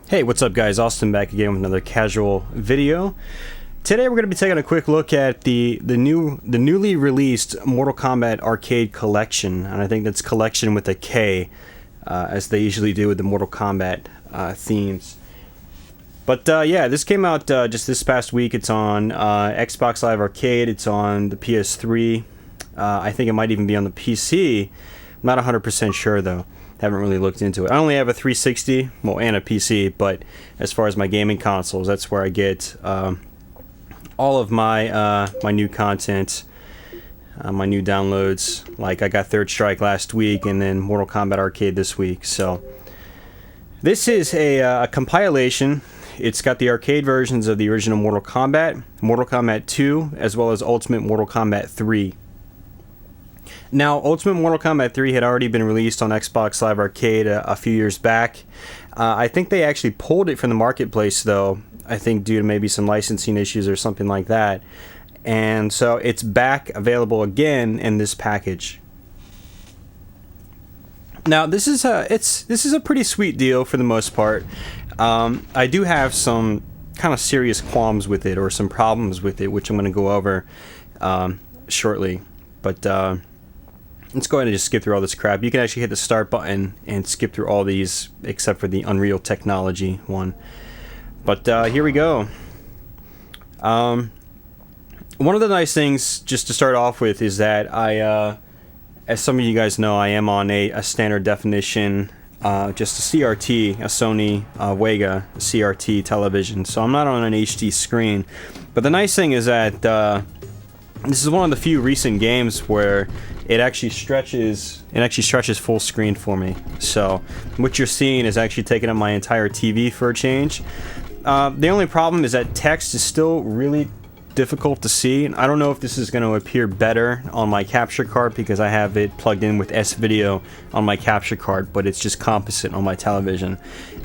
Hey, what's up guys? Austin back again with another casual video. Today we're going to be taking a quick look at the newly released Mortal Kombat Arcade Kollection, and I think that's collection with a K, as they usually do with the Mortal Kombat themes. But yeah, this came out just this past week. It's on Xbox Live Arcade, it's on the PS3, I think it might even be on the PC. I'm not 100% sure though. Haven't really looked into it. I only have a 360, well, and a PC, but as far as my gaming consoles, that's where I get all of my my new content, my new downloads. Like I got Third Strike last week, and then Mortal Kombat Arcade this week. So this is a compilation. It's got the arcade versions of the original Mortal Kombat 2, as well as Ultimate Mortal Kombat 3. Now, Ultimate Mortal Kombat 3 had already been released on Xbox Live Arcade a few years back. I think they actually pulled it from the marketplace, though, I think due to maybe some licensing issues or something like that. And so it's back available again in this package. Now, this is a pretty sweet deal for the most part. I do have some kind of serious qualms with it, or some problems with it, which I'm going to go over shortly. But let's go ahead and just skip through all this crap. You can actually hit the start button and skip through all these except for the Unreal Technology one. But here we go. One of the nice things, just to start off with, is that I, as some of you guys know, I am on a standard definition, just a CRT, a Sony Vega CRT television. So I'm not on an HD screen. But the nice thing is that this is one of the few recent games where it actually stretches full screen for me. So what you're seeing is actually taking up my entire TV for a change. The only problem is that text is still really difficult to see. I don't know if this is going to appear better on my capture card because I have it plugged in with S-Video on my capture card, but it's just composite on my television.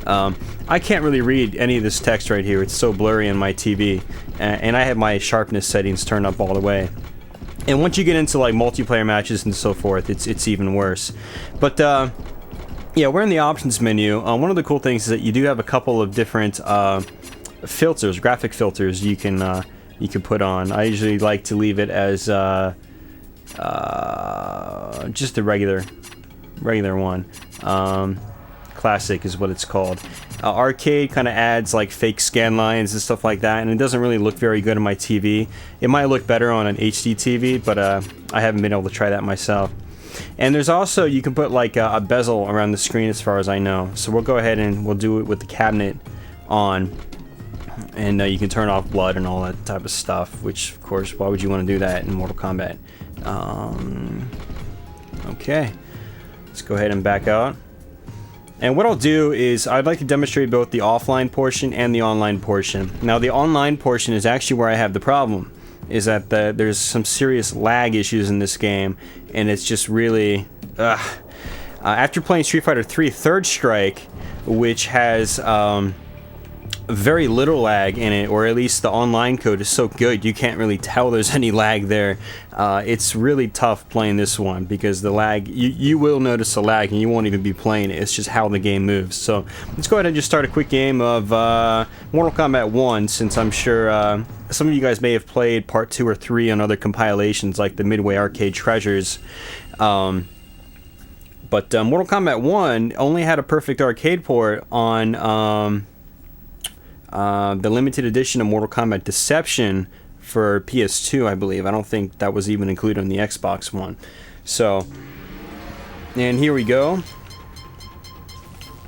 I can't really read any of this text right here. It's so blurry on my TV, and I have my sharpness settings turned up all the way. And once you get into like multiplayer matches and so forth, it's even worse. But yeah, we're in the options menu. One of the cool things is that you do have a couple of different filters, graphic filters you can put on. I usually like to leave it as just the regular one. Classic is what it's called. Arcade kind of adds like fake scan lines and stuff like that, and it doesn't really look very good on my TV. It might look better on an HD TV, but I haven't been able to try that myself. And there's also, you can put like a bezel around the screen as far as I know. So we'll go ahead and we'll do it with the cabinet on, and you can turn off blood and all that type of stuff, which of course, why would you want to do that in Mortal Kombat? Okay, let's go ahead and back out. And what I'll do is I'd like to demonstrate both the offline portion and the online portion. Now the online portion is actually where I have the problem, is that there's some serious lag issues in this game, and it's just really after playing Street Fighter 3 Third Strike, which has very little lag in it, or at least the online code is so good you can't really tell there's any lag there. It's really tough playing this one because the lag, you will notice the lag and you won't even be playing it. It's just how the game moves. So let's go ahead and just start a quick game of Mortal Kombat 1, since I'm sure some of you guys may have played part 2 or 3 on other compilations like the Midway Arcade Treasures. But Mortal Kombat 1 only had a perfect arcade port on the limited edition of Mortal Kombat Deception for PS2, I believe. I don't think that was even included on the Xbox One. So, and here we go.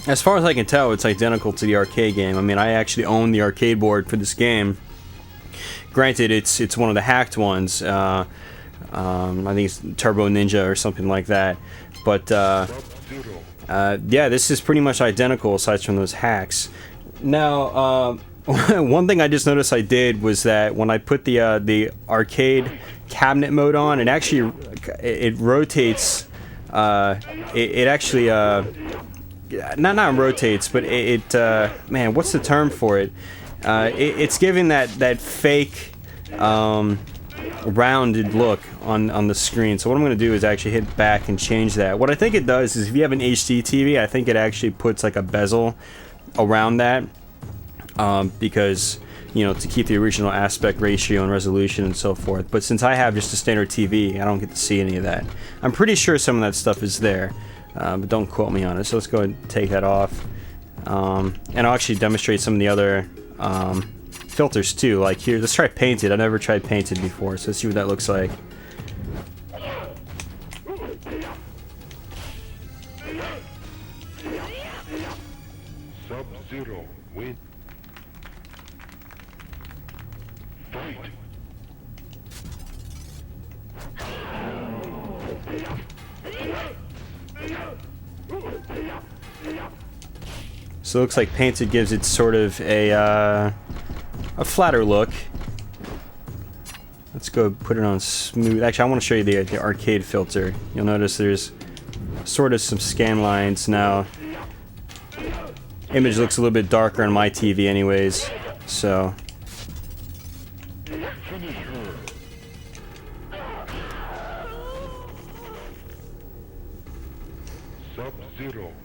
As far as I can tell, it's identical to the arcade game. I mean, I actually own the arcade board for this game. Granted, it's one of the hacked ones. I think it's Turbo Ninja or something like that. But yeah, this is pretty much identical aside from those hacks. Now, one thing I just noticed I did was that when I put the arcade cabinet mode on, it actually it rotates. It actually not rotates, but it man, what's the term for it? It's giving that fake rounded look on the screen. So what I'm going to do is actually hit back and change that. What I think it does is if you have an HD TV, I think it actually puts like a bezel around that because, you know, to keep the original aspect ratio and resolution and so forth. But since I have just a standard TV, I don't get to see any of that. I'm pretty sure some of that stuff is there, but don't quote me on it. So let's go ahead and take that off. And I'll actually demonstrate some of the other filters too. Like here, let's try painted. I've never tried painted before, so let's see what that looks like. Sub-Zero win. Fight. So it looks like painted gives it sort of a flatter look. Let's go put it on smooth. Actually, I want to show you the arcade filter. You'll notice there's sort of some scan lines now. Image looks a little bit darker on my TV anyways, so.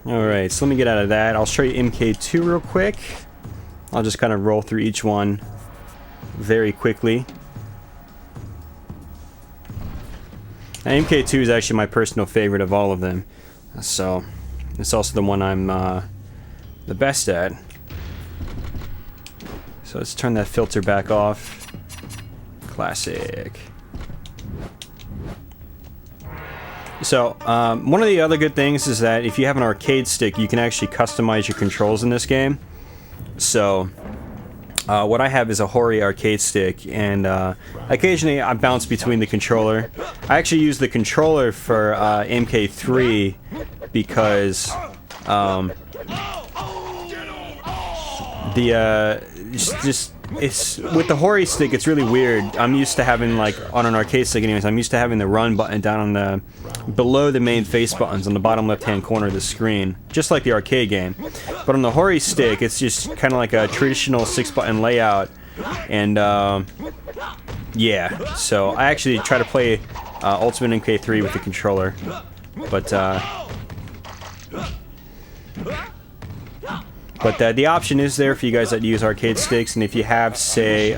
Alright, so let me get out of that. I'll show you MK2 real quick. I'll just kind of roll through each one very quickly. And MK2 is actually my personal favorite of all of them. So, it's also the one I'm the best at. So let's turn that filter back off. Classic. So, one of the other good things is that if you have an arcade stick, you can actually customize your controls in this game. So, what I have is a Hori arcade stick, and occasionally I bounce between the controller. I actually use the controller for MK3 because it's with the Hori stick, it's really weird. I'm used to having, like, on an arcade stick anyways, I'm used to having the run button down on the below the main face buttons on the bottom left hand corner of the screen, just like the arcade game. But on the Hori stick, it's just kind of like a traditional 6-button layout. And yeah, so I actually try to play Ultimate MK3 with the controller, but the option is there for you guys that use arcade sticks. And if you have, say,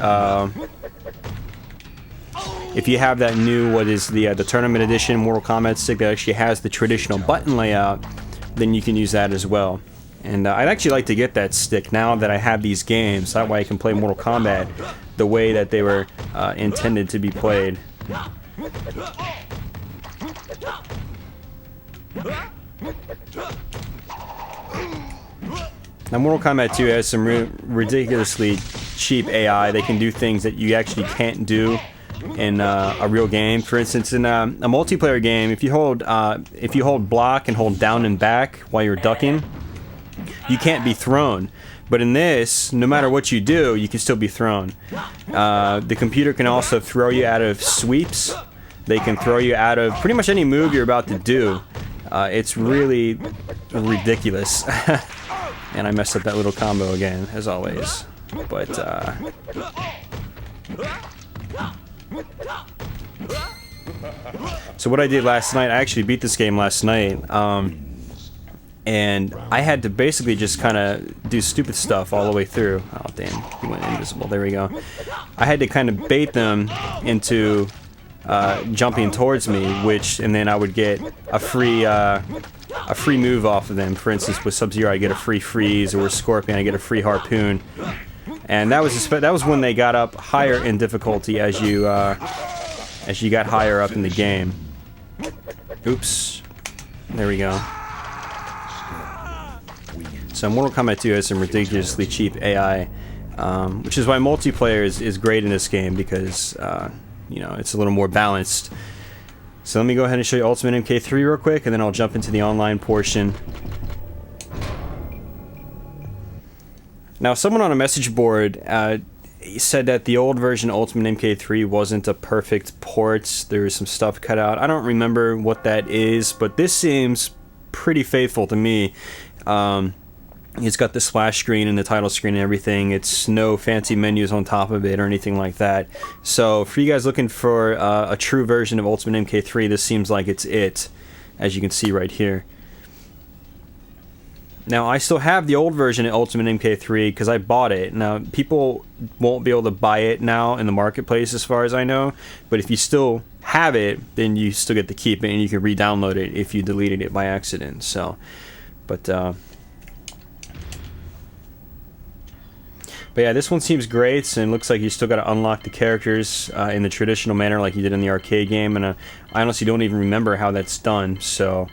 if you have that new, what is the Tournament Edition Mortal Kombat stick that actually has the traditional button layout, then you can use that as well. And I'd actually like to get that stick now that I have these games. That way I can play Mortal Kombat the way that they were intended to be played. Now, Mortal Kombat 2 has some ridiculously cheap AI. They can do things that you actually can't do in a real game. For instance, in a multiplayer game, if you hold block and hold down and back while you're ducking, you can't be thrown. But in this, no matter what you do, you can still be thrown. The computer can also throw you out of sweeps. They can throw you out of pretty much any move you're about to do. It's really ridiculous. And I messed up that little combo again, as always. But, so what I did last night, I actually beat this game last night, and I had to basically just kind of do stupid stuff all the way through. Oh, damn, he went invisible. There we go. I had to kind of bait them into jumping towards me, and then I would get a free move off of them. For instance, with Sub-Zero, I get a free freeze, or with Scorpion, I get a free harpoon. And that was when they got up higher in difficulty as you got higher up in the game. Oops. There we go. So Mortal Kombat 2 has some ridiculously cheap AI, which is why multiplayer is great in this game, because you know, it's a little more balanced. So let me go ahead and show you Ultimate MK3 real quick, and then I'll jump into the online portion. Now, someone on a message board said that the old version of Ultimate MK3 wasn't a perfect port. There was some stuff cut out. I don't remember what that is, but this seems pretty faithful to me. It's got the splash screen and the title screen and everything. It's no fancy menus on top of it or anything like that. So for you guys looking for a true version of Ultimate MK3, this seems like it's it, as you can see right here. Now, I still have the old version of Ultimate MK3 because I bought it. Now, people won't be able to buy it now in the marketplace as far as I know. But if you still have it, then you still get to keep it and you can re-download it if you deleted it by accident. So, but yeah, this one seems great, and looks like you still got to unlock the characters in the traditional manner like you did in the arcade game. And I honestly don't even remember how that's done. So,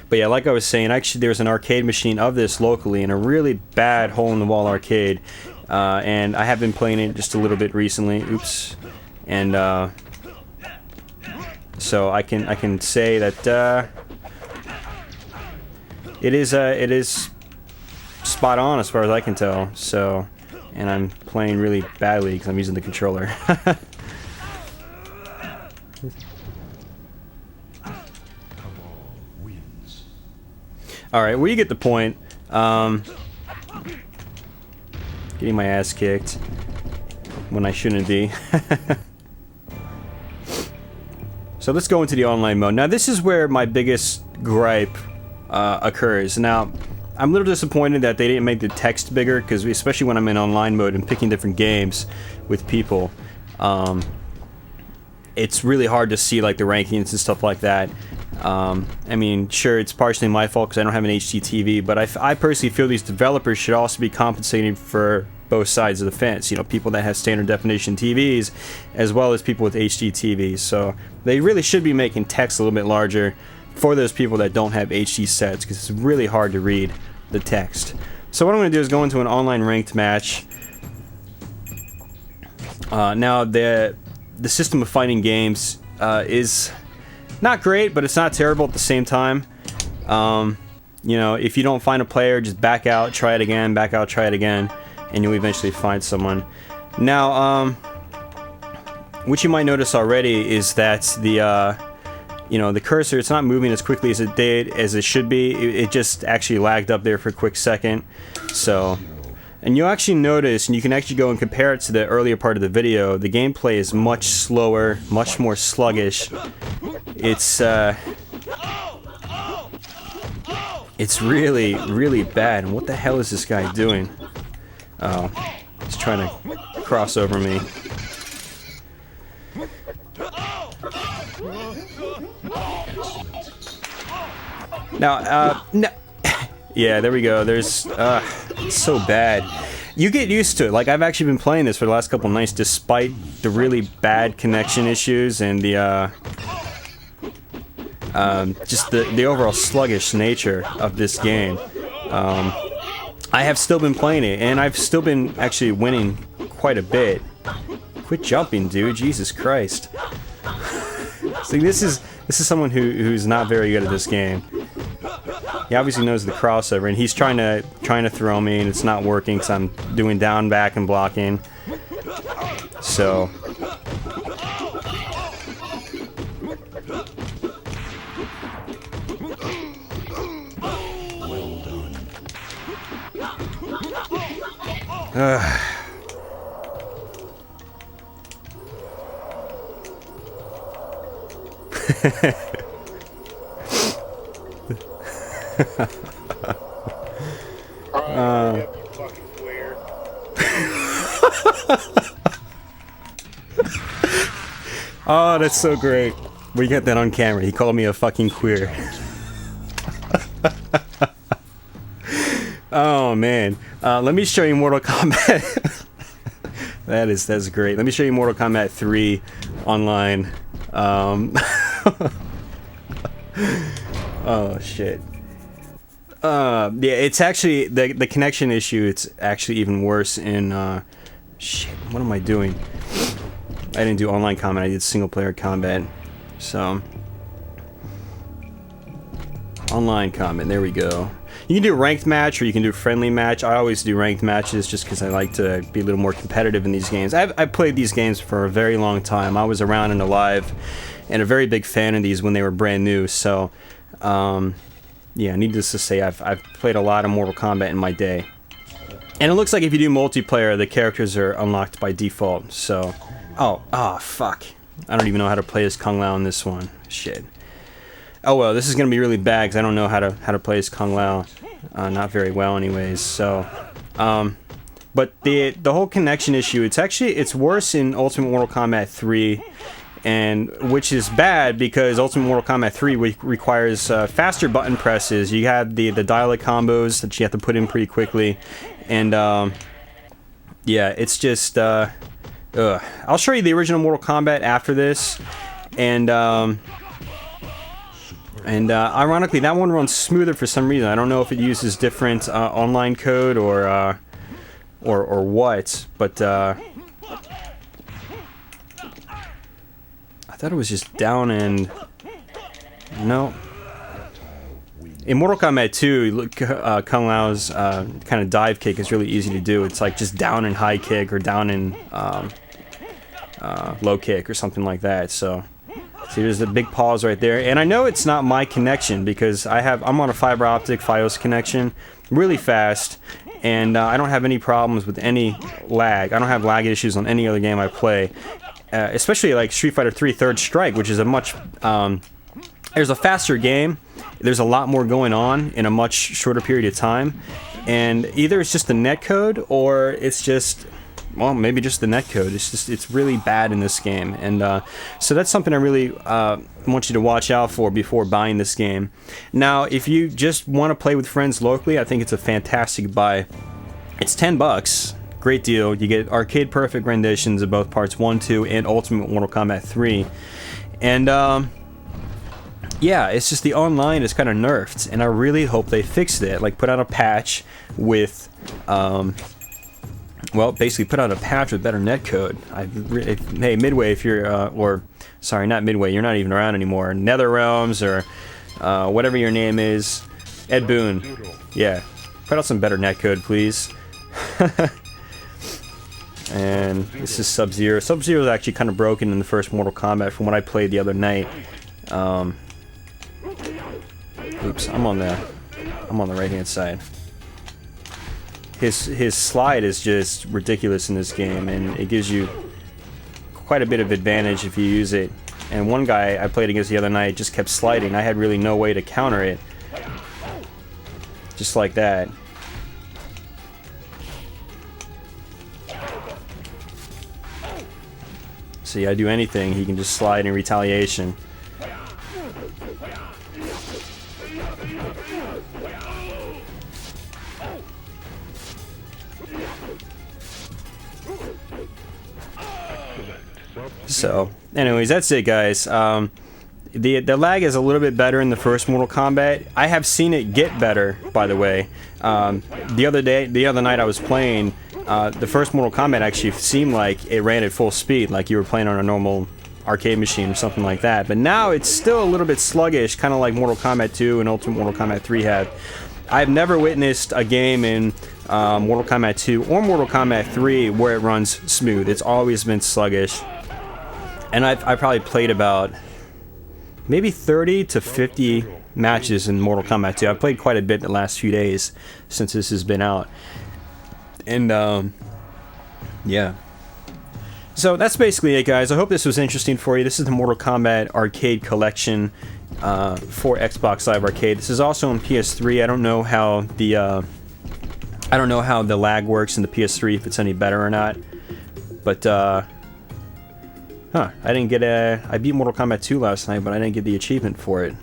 but yeah, like I was saying, actually there's an arcade machine of this locally in a really bad hole-in-the-wall arcade, and I have been playing it just a little bit recently. Oops, and so I can say that it is spot on as far as I can tell. So, and I'm playing really badly because I'm using the controller. Alright, well, you get the point. Getting my ass kicked when I shouldn't be. So let's go into the online mode. Now, this is where my biggest gripe occurs. Now, I'm a little disappointed that they didn't make the text bigger, because especially when I'm in online mode and picking different games with people, it's really hard to see like the rankings and stuff like that. I mean, sure, it's partially my fault because I don't have an HD TV, but I personally feel these developers should also be compensating for both sides of the fence. You know, people that have standard definition TVs, as well as people with HD TVs. So they really should be making text a little bit larger for those people that don't have HD sets, because it's really hard to read the text. So what I'm going to do is go into an online ranked match. Now, the system of fighting games is not great, but it's not terrible at the same time. You know, if you don't find a player, just back out, try it again, back out, try it again, and you'll eventually find someone. Now, what you might notice already is that the you know, the cursor, it's not moving as quickly as it should be. It just actually lagged up there for a quick second. So, and you'll actually notice, and you can actually go and compare it to the earlier part of the video, the gameplay is much slower, much more sluggish. It's really, really bad. And what the hell is this guy doing? Oh, he's trying to cross over me. Now, no. Yeah, there we go. There's, it's so bad. You get used to it. Like, I've actually been playing this for the last couple nights despite the really bad connection issues and the, just the overall sluggish nature of this game. I have still been playing it, and I've still been actually winning quite a bit. Quit jumping, dude. Jesus Christ. See, this is someone who's not very good at this game. He obviously knows the crossover, and he's trying to throw me, and it's not working because I'm doing down, back, and blocking. So, well done. Oh, that's so great. We got that on camera. He called me a fucking queer. Oh man. Let me show you Mortal Kombat. That's great. Let me show you Mortal Kombat 3 online. Oh shit. Yeah, it's actually the connection issue. It's actually even worse in shit. What am I doing? I didn't do online combat. I did single player combat. So online combat. There we go. You can do ranked match or you can do friendly match. I always do ranked matches just because I like to be a little more competitive in these games. I've played these games for a very long time. I was around and alive and a very big fan of these when they were brand new. So yeah, needless to say, I've played a lot of Mortal Kombat in my day. And it looks like if you do multiplayer, the characters are unlocked by default. So, oh fuck. I don't even know how to play as Kung Lao in this one. Shit. Oh well, this is gonna be really bad because I don't know how to play as Kung Lao. Not very well, anyways. So, but the whole connection issue, it's worse in Ultimate Mortal Kombat 3, and which is bad because Ultimate Mortal Kombat 3 requires faster button presses. You have the dialect combos that you have to put in pretty quickly, and yeah, it's just I'll show you the original Mortal Kombat after this, and ironically, that one runs smoother for some reason. I don't know if it uses different online code or what, but I thought it was just down and no. In Mortal Kombat 2, Kung Lao's kind of dive kick is really easy to do. It's like just down and high kick or down and low kick or something like that. So. See, there's the big pause right there, and I know it's not my connection because I'm on a fiber optic FiOS connection, really fast, and I don't have any problems with any lag. I don't have lag issues on any other game I play, especially like Street Fighter 3 Third Strike, which is a much there's a faster game. There's a lot more going on in a much shorter period of time, and either it's just the netcode or it's just. Well, maybe just the netcode. It's really bad in this game, and so that's something I really want you to watch out for before buying this game. Now, if you just want to play with friends locally, I think it's a fantastic buy. It's $10, great deal. You get arcade perfect renditions of both parts 1, 2, and Ultimate Mortal Kombat 3, and yeah, it's just the online is kind of nerfed, and I really hope they fix it. Like, put out a patch with. Well, basically put out a patch with better netcode. Hey, Midway, if you're, or sorry, not Midway, you're not even around anymore. NetherRealms or whatever your name is, Ed Boon. Yeah, put out some better netcode, please. And this is Sub-Zero. Sub-Zero is actually kind of broken in the first Mortal Kombat from what I played the other night. Oops, I'm on the right-hand side. His slide is just ridiculous in this game, and it gives you quite a bit of advantage if you use it. And one guy I played against the other night just kept sliding. I had really no way to counter it. Just like that. See, I do anything, he can just slide in retaliation. So, anyways, that's it, guys. The lag is a little bit better in the first Mortal Kombat. I have seen it get better, by the way. The other night I was playing, the first Mortal Kombat actually seemed like it ran at full speed, like you were playing on a normal arcade machine or something like that. But now it's still a little bit sluggish, kind of like Mortal Kombat 2 and Ultimate Mortal Kombat 3 have. I've never witnessed a game in Mortal Kombat 2 or Mortal Kombat 3 where it runs smooth. It's always been sluggish. And I probably played about maybe 30 to 50 matches in Mortal Kombat 2. I've played quite a bit the last few days since this has been out. And, yeah. So that's basically it, guys. I hope this was interesting for you. This is the Mortal Kombat Arcade Collection for Xbox Live Arcade. This is also on PS3. I don't know how the lag works in the PS3, if it's any better or not. But, I beat Mortal Kombat 2 last night, but I didn't get the achievement for it.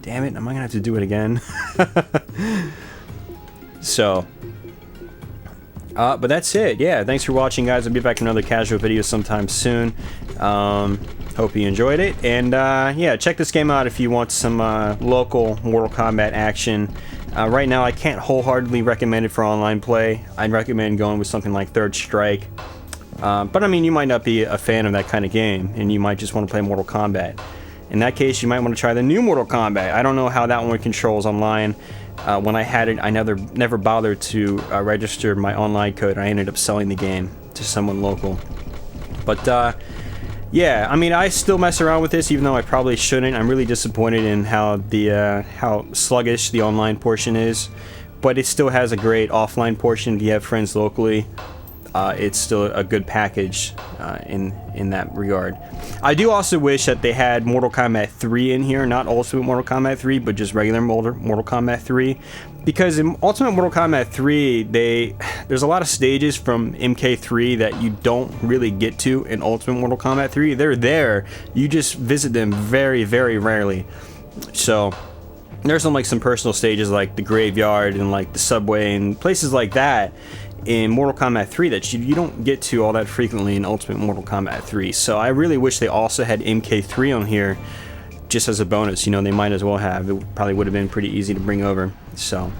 Damn it, am I gonna have to do it again? So, but that's it. Yeah, thanks for watching, guys. I'll be back in another casual video sometime soon. Hope you enjoyed it. And, yeah, check this game out if you want some local Mortal Kombat action. Right now, I can't wholeheartedly recommend it for online play. I'd recommend going with something like Third Strike. But I mean, you might not be a fan of that kind of game, and you might just want to play Mortal Kombat. In that case, you might want to try the new Mortal Kombat. I don't know how that one controls online. When I had it, I never bothered to register my online code. I ended up selling the game to someone local. But yeah, I mean, I still mess around with this, even though I probably shouldn't. I'm really disappointed in how sluggish the online portion is, but it still has a great offline portion if you have friends locally. it's still a good package in that regard. I do also wish that they had Mortal Kombat 3 in here, not Ultimate Mortal Kombat 3, but just regular Mortal Kombat 3, because in Ultimate Mortal Kombat 3, there's a lot of stages from MK3 that you don't really get to in Ultimate Mortal Kombat 3. They're there, you just visit them very, very rarely. So there's some personal stages like the graveyard and like the subway and places like that in Mortal Kombat 3 that you don't get to all that frequently in Ultimate Mortal Kombat 3. So I really wish they also had MK3 on here just as a bonus. You know, they might as well have. It probably would have been pretty easy to bring over. So,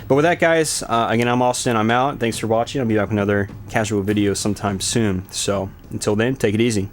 but with that, guys, again, I'm Austin. I'm out. Thanks for watching. I'll be back with another casual video sometime soon. So until then, take it easy.